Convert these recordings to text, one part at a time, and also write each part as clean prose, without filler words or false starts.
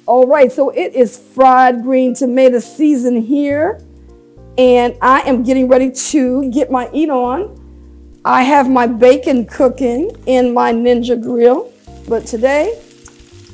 All right, so it is fried green tomato season here, and I am getting ready to get my eat on. I have my bacon cooking in my Ninja grill, but today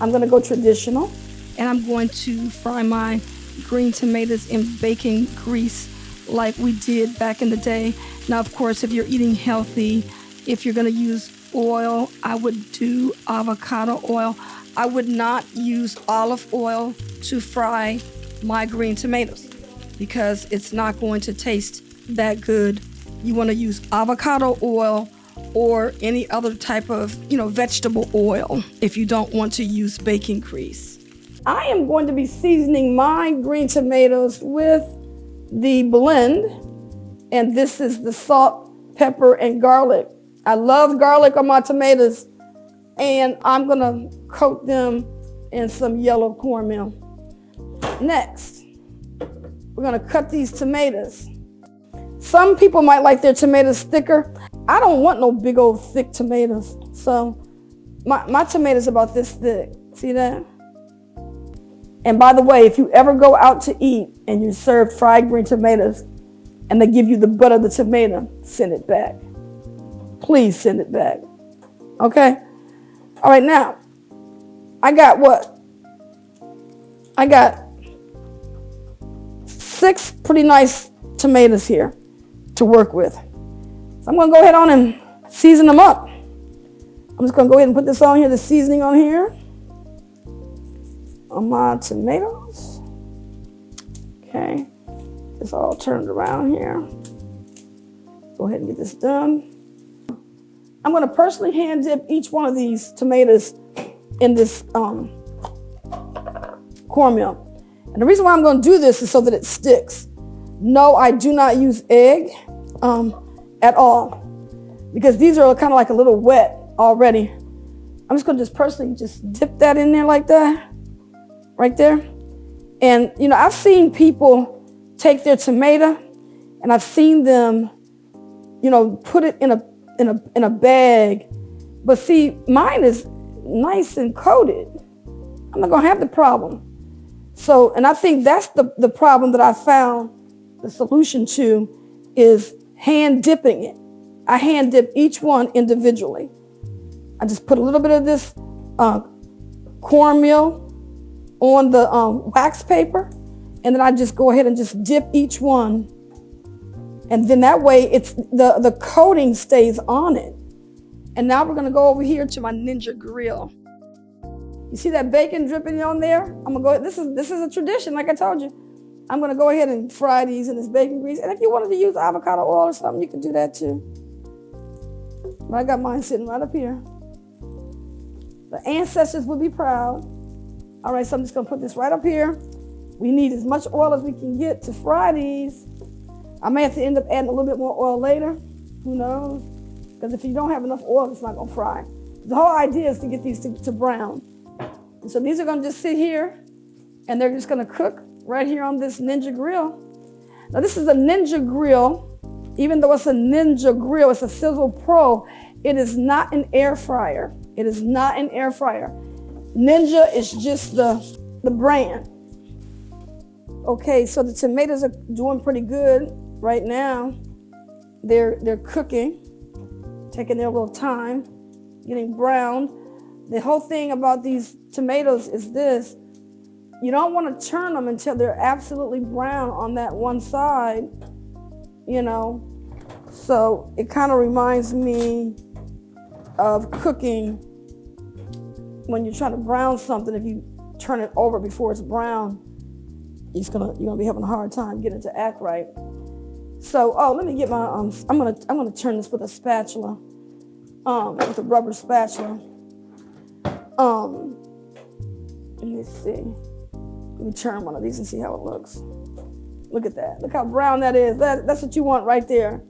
I'm gonna go traditional, and I'm going to fry my green tomatoes in bacon grease like we did back in the day. Now, of course, if you're eating healthy, if you're gonna use oil, I would do avocado oil. I would not use olive oil to fry my green tomatoes because it's not going to taste that good. You want to use avocado oil or any other type of, vegetable oil if you don't want to use bacon grease. I am going to be seasoning my green tomatoes with the blend, and this is the salt, pepper, and garlic. I love garlic on my tomatoes, and I'm gonna coat them in some yellow cornmeal. Next, we're gonna cut these tomatoes. Some people might like their tomatoes thicker. I don't want no big old thick tomatoes. So my tomatoes about this thick. See that? And by the way, if you ever go out to eat and you serve fried green tomatoes and they give you the butt of the tomato, send it back. Please send it back. Okay? All right, now, I got 6 pretty nice tomatoes here to work with. So I'm going to go ahead on and season them up. I'm just going to go ahead and put this on here, the seasoning on here, on my tomatoes. Okay, it's all turned around here. Go ahead and get this done. I'm going to personally hand dip each one of these tomatoes in this cornmeal. And the reason why I'm going to do this is so that it sticks. No, I do not use egg at all because these are kind of like a little wet already. I'm just going to personally dip that in there like that, right there. And, I've seen people take their tomato and I've seen them, put it in a bag, but see, mine is nice and coated. I'm not gonna have the problem. So, and I think that's the problem that I found the solution to is hand dipping it. I hand dip each one individually. I just put a little bit of this cornmeal on the wax paper, and then I just go ahead and just dip each one. And then that way it's the coating stays on it. And now we're gonna go over here to my Ninja grill. You see that bacon dripping on there? I'm gonna go, this is a tradition, like I told you. I'm gonna go ahead and fry these in this bacon grease. And if you wanted to use avocado oil or something, you can do that too. But I got mine sitting right up here. The ancestors would be proud. All right, so I'm just gonna put this right up here. We need as much oil as we can get to fry these. I may have to end up adding a little bit more oil later. Who knows? Because if you don't have enough oil, it's not going to fry. The whole idea is to get these to brown. And so these are going to just sit here, and they're just going to cook right here on this Ninja grill. Now, this is a Ninja grill. Even though it's a Ninja grill, it's a Sizzle Pro. It is not an air fryer. It is not an air fryer. Ninja is just the brand. Okay, so the tomatoes are doing pretty good right now. They're cooking, taking their little time, getting browned. The whole thing about these tomatoes is this: you don't want to turn them until they're absolutely brown on that one side, So it kind of reminds me of cooking when you're trying to brown something. If you turn it over before it's brown, you're gonna be having a hard time getting it to act right. So, let me get my I'm gonna turn this with a spatula, with a rubber spatula. Let me see. Let me turn one of these and see how it looks. Look at that. Look how brown that is. That's what you want right there,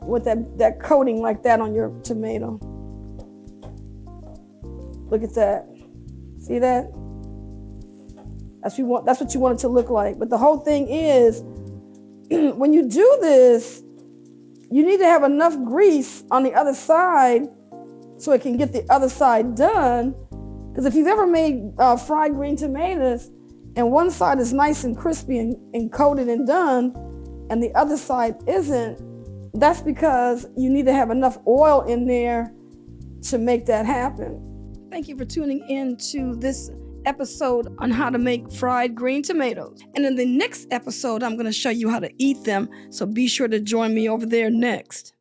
with that coating like that on your tomato. Look at that. See that? That's what you want it to look like. But the whole thing is, when you do this, you need to have enough grease on the other side so it can get the other side done. Because if you've ever made fried green tomatoes and one side is nice and crispy and coated and done, and the other side isn't, that's because you need to have enough oil in there to make that happen. Thank you for tuning in to this episode on how to make fried green tomatoes. And in the next episode, I'm going to show you how to eat them. So be sure to join me over there next.